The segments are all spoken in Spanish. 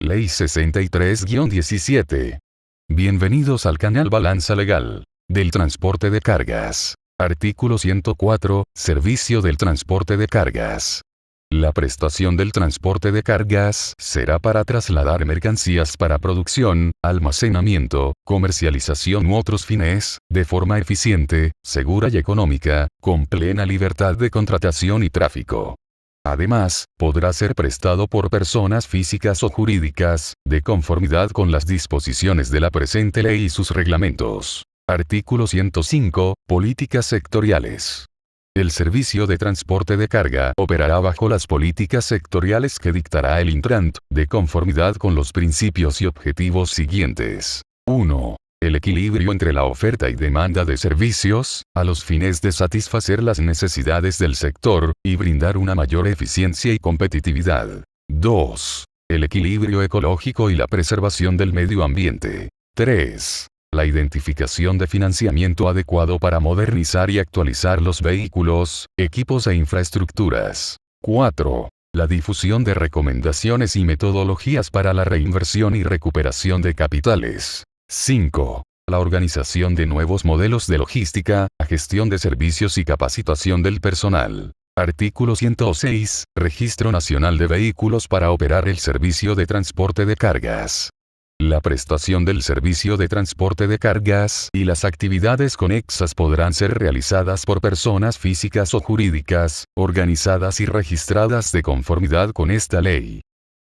Ley 63-17. Bienvenidos al canal Balanza Legal del transporte de cargas. Artículo 104. Servicio del transporte de cargas. La prestación del transporte de cargas será para trasladar mercancías para producción, almacenamiento, comercialización u otros fines, de forma eficiente, segura y económica, con plena libertad de contratación y tráfico. Además, podrá ser prestado por personas físicas o jurídicas, de conformidad con las disposiciones de la presente ley y sus reglamentos. Artículo 105. Políticas sectoriales. El servicio de transporte de carga operará bajo las políticas sectoriales que dictará el Intrant, de conformidad con los principios y objetivos siguientes. 1. El equilibrio entre la oferta y demanda de servicios, a los fines de satisfacer las necesidades del sector, y brindar una mayor eficiencia y competitividad. 2. El equilibrio ecológico y la preservación del medio ambiente. 3. La identificación de financiamiento adecuado para modernizar y actualizar los vehículos, equipos e infraestructuras. 4. La difusión de recomendaciones y metodologías para la reinversión y recuperación de capitales. 5. La organización de nuevos modelos de logística, gestión de servicios y capacitación del personal. Artículo 106. Registro Nacional de Vehículos para operar el servicio de transporte de cargas. La prestación del servicio de transporte de cargas y las actividades conexas podrán ser realizadas por personas físicas o jurídicas, organizadas y registradas de conformidad con esta ley.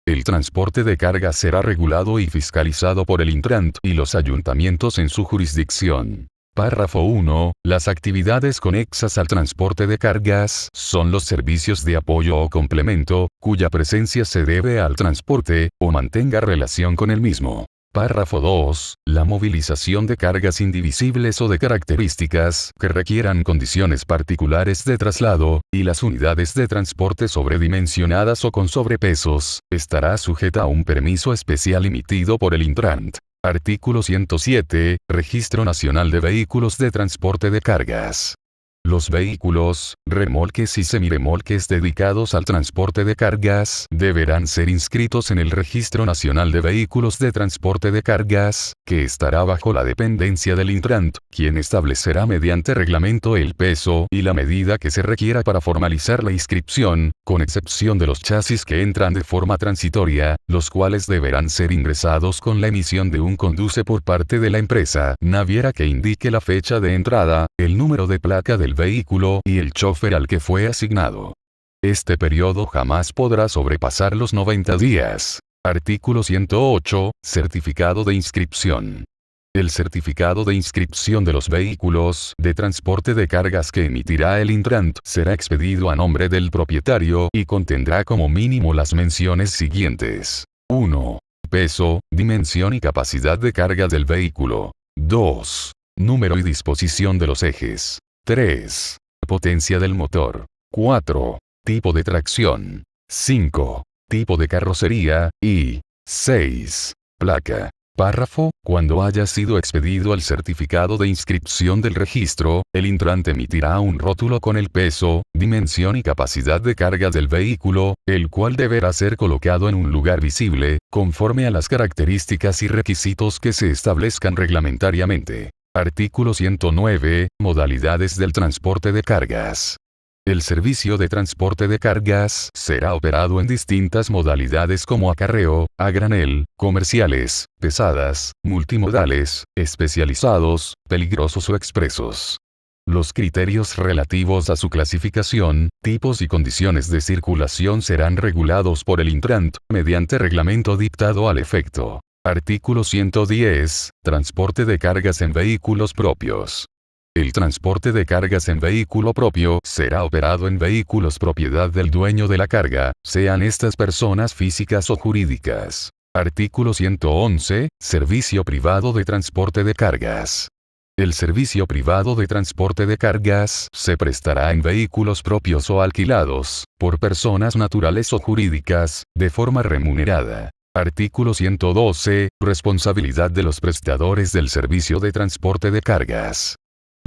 El transporte de cargas será regulado y fiscalizado por el Intrant y los ayuntamientos en su jurisdicción. Párrafo 1. Las actividades conexas al transporte de cargas son los servicios de apoyo o complemento, cuya presencia se debe al transporte, o mantenga relación con el mismo. Párrafo 2. La movilización de cargas indivisibles o de características que requieran condiciones particulares de traslado, y las unidades de transporte sobredimensionadas o con sobrepesos, estará sujeta a un permiso especial emitido por el Intrant. Artículo 107. Registro Nacional de Vehículos de Transporte de Cargas. Los vehículos, remolques y semirremolques dedicados al transporte de cargas deberán ser inscritos en el Registro Nacional de Vehículos de Transporte de Cargas, que estará bajo la dependencia del Intrant, quien establecerá mediante reglamento el peso y la medida que se requiera para formalizar la inscripción, con excepción de los chasis que entran de forma transitoria, los cuales deberán ser ingresados con la emisión de un conduce por parte de la empresa naviera que indique la fecha de entrada, el número de placa del vehículo y el chofer al que fue asignado. Este periodo jamás podrá sobrepasar los 90 días. Artículo 108. Certificado de inscripción. El certificado de inscripción de los vehículos de transporte de cargas que emitirá el Intrant será expedido a nombre del propietario y contendrá como mínimo las menciones siguientes. 1. Peso, dimensión y capacidad de carga del vehículo. 2. Número y disposición de los ejes. 3. Potencia del motor. 4. Tipo de tracción. 5. Tipo de carrocería, y 6. Placa. Párrafo. Cuando haya sido expedido el certificado de inscripción del registro, el Intrant emitirá un rótulo con el peso, dimensión y capacidad de carga del vehículo, el cual deberá ser colocado en un lugar visible, conforme a las características y requisitos que se establezcan reglamentariamente. Artículo 109. Modalidades del transporte de cargas. El servicio de transporte de cargas será operado en distintas modalidades como acarreo, a granel, comerciales, pesadas, multimodales, especializados, peligrosos o expresos. Los criterios relativos a su clasificación, tipos y condiciones de circulación serán regulados por el Intrant, mediante reglamento dictado al efecto. Artículo 110. Transporte de cargas en vehículos propios. El transporte de cargas en vehículo propio será operado en vehículos propiedad del dueño de la carga, sean estas personas físicas o jurídicas. Artículo 111. Servicio privado de transporte de cargas. El servicio privado de transporte de cargas se prestará en vehículos propios o alquilados, por personas naturales o jurídicas, de forma remunerada. Artículo 112. Responsabilidad de los prestadores del servicio de transporte de cargas.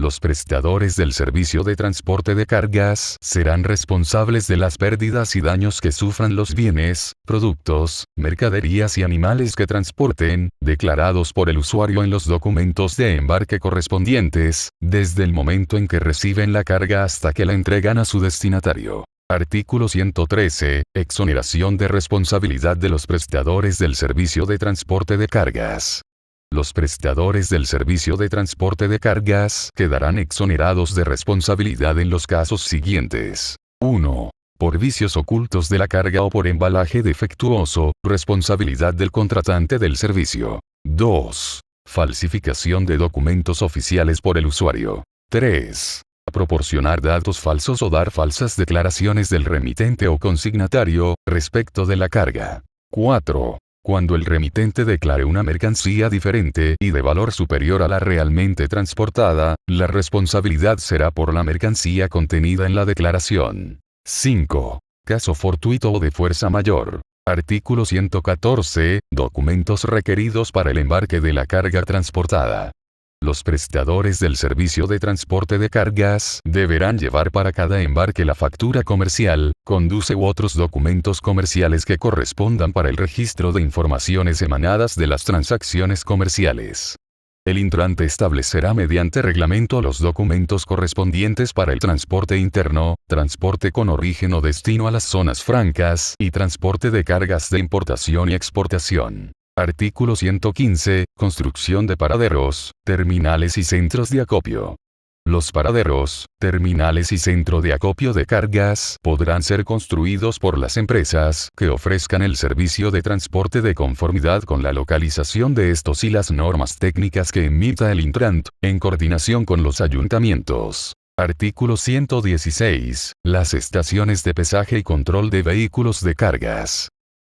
Los prestadores del servicio de transporte de cargas serán responsables de las pérdidas y daños que sufran los bienes, productos, mercaderías y animales que transporten, declarados por el usuario en los documentos de embarque correspondientes, desde el momento en que reciben la carga hasta que la entregan a su destinatario. Artículo 113. Exoneración de responsabilidad de los prestadores del servicio de transporte de cargas. Los prestadores del servicio de transporte de cargas quedarán exonerados de responsabilidad en los casos siguientes. 1. Por vicios ocultos de la carga o por embalaje defectuoso, responsabilidad del contratante del servicio. 2. Falsificación de documentos oficiales por el usuario. 3. Proporcionar datos falsos o dar falsas declaraciones del remitente o consignatario, respecto de la carga. 4. Cuando el remitente declare una mercancía diferente y de valor superior a la realmente transportada, la responsabilidad será por la mercancía contenida en la declaración. 5. Caso fortuito o de fuerza mayor. Artículo 114. Documentos requeridos para el embarque de la carga transportada. Los prestadores del servicio de transporte de cargas deberán llevar para cada embarque la factura comercial, conduce u otros documentos comerciales que correspondan para el registro de informaciones emanadas de las transacciones comerciales. El Intrant establecerá mediante reglamento los documentos correspondientes para el transporte interno, transporte con origen o destino a las zonas francas y transporte de cargas de importación y exportación. Artículo 115. Construcción de paraderos, terminales y centros de acopio. Los paraderos, terminales y centro de acopio de cargas podrán ser construidos por las empresas que ofrezcan el servicio de transporte de conformidad con la localización de estos y las normas técnicas que emita el Intrant, en coordinación con los ayuntamientos. Artículo 116. Las estaciones de pesaje y control de vehículos de cargas.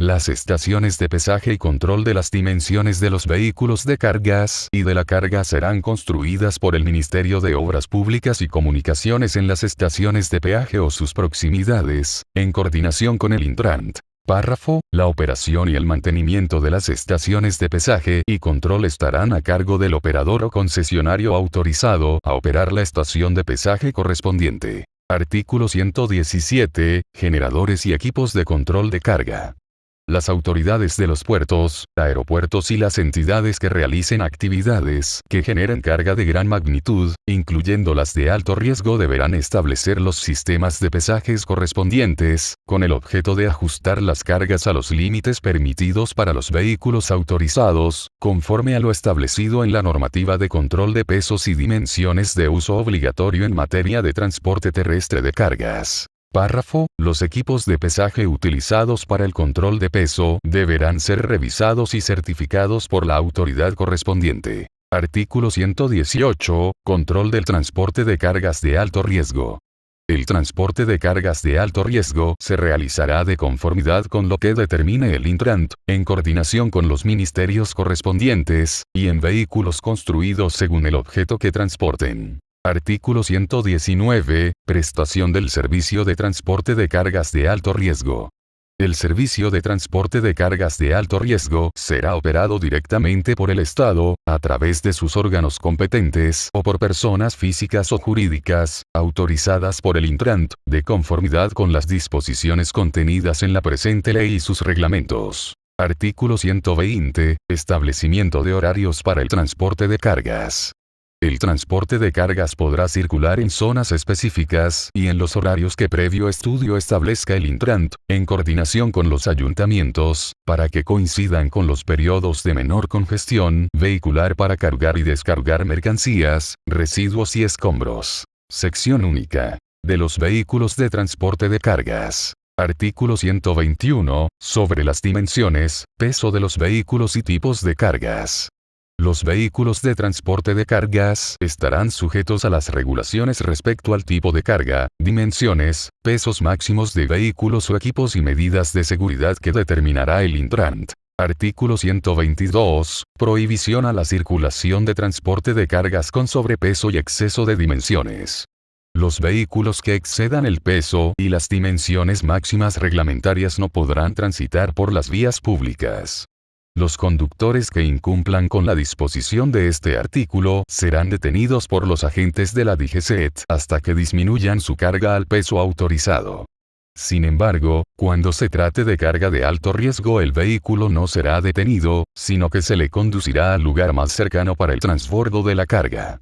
Las estaciones de pesaje y control de las dimensiones de los vehículos de cargas y de la carga serán construidas por el Ministerio de Obras Públicas y Comunicaciones en las estaciones de peaje o sus proximidades, en coordinación con el Intrant. Párrafo. La operación y el mantenimiento de las estaciones de pesaje y control estarán a cargo del operador o concesionario autorizado a operar la estación de pesaje correspondiente. Artículo 117. Generadores y equipos de control de carga. Las autoridades de los puertos, aeropuertos y las entidades que realicen actividades que generen carga de gran magnitud, incluyendo las de alto riesgo, deberán establecer los sistemas de pesajes correspondientes, con el objeto de ajustar las cargas a los límites permitidos para los vehículos autorizados, conforme a lo establecido en la normativa de control de pesos y dimensiones de uso obligatorio en materia de transporte terrestre de cargas. Párrafo. Los equipos de pesaje utilizados para el control de peso deberán ser revisados y certificados por la autoridad correspondiente. Artículo 118. Control del transporte de cargas de alto riesgo. El transporte de cargas de alto riesgo se realizará de conformidad con lo que determine el Intrant, en coordinación con los ministerios correspondientes, y en vehículos construidos según el objeto que transporten. Artículo 119. Prestación del servicio de transporte de cargas de alto riesgo. El servicio de transporte de cargas de alto riesgo será operado directamente por el Estado, a través de sus órganos competentes o por personas físicas o jurídicas, autorizadas por el Intrant, de conformidad con las disposiciones contenidas en la presente ley y sus reglamentos. Artículo 120. Establecimiento de horarios para el transporte de cargas. El transporte de cargas podrá circular en zonas específicas y en los horarios que previo estudio establezca el Intrant, en coordinación con los ayuntamientos, para que coincidan con los periodos de menor congestión vehicular para cargar y descargar mercancías, residuos y escombros. Sección única. De los vehículos de transporte de cargas. Artículo 121. Sobre las dimensiones, peso de los vehículos y tipos de cargas. Los vehículos de transporte de cargas estarán sujetos a las regulaciones respecto al tipo de carga, dimensiones, pesos máximos de vehículos o equipos y medidas de seguridad que determinará el Intrant. Artículo 122. Prohibición a la circulación de transporte de cargas con sobrepeso y exceso de dimensiones. Los vehículos que excedan el peso y las dimensiones máximas reglamentarias no podrán transitar por las vías públicas. Los conductores que incumplan con la disposición de este artículo serán detenidos por los agentes de la DGCET hasta que disminuyan su carga al peso autorizado. Sin embargo, cuando se trate de carga de alto riesgo, el vehículo no será detenido, sino que se le conducirá al lugar más cercano para el transbordo de la carga.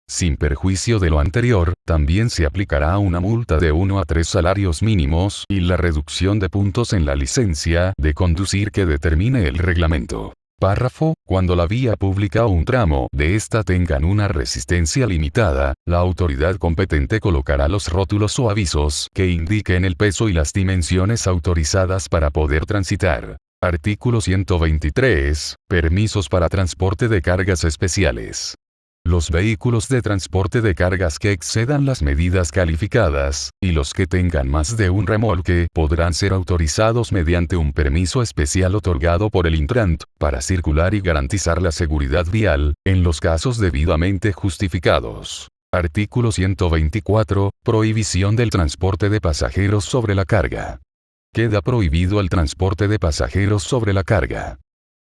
Sin perjuicio de lo anterior, también se aplicará una multa de 1 a 3 salarios mínimos y la reducción de puntos en la licencia de conducir que determine el reglamento. Párrafo. Cuando la vía pública o un tramo de esta tengan una resistencia limitada, la autoridad competente colocará los rótulos o avisos que indiquen el peso y las dimensiones autorizadas para poder transitar. Artículo 123. Permisos para transporte de cargas especiales. Los vehículos de transporte de cargas que excedan las medidas calificadas, y los que tengan más de un remolque, podrán ser autorizados mediante un permiso especial otorgado por el Intrant, para circular y garantizar la seguridad vial, en los casos debidamente justificados. Artículo 124. Prohibición del transporte de pasajeros sobre la carga. Queda prohibido el transporte de pasajeros sobre la carga.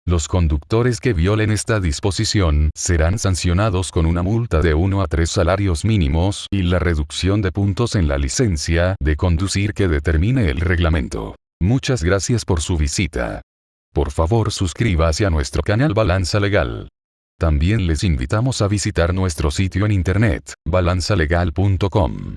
Los conductores que violen esta disposición serán sancionados con una multa de 1 a 3 salarios mínimos y la reducción de puntos en la licencia de conducir que determine el reglamento. Muchas gracias por su visita. Por favor, suscríbase a nuestro canal Balanza Legal. También les invitamos a visitar nuestro sitio en internet, balanzalegal.com.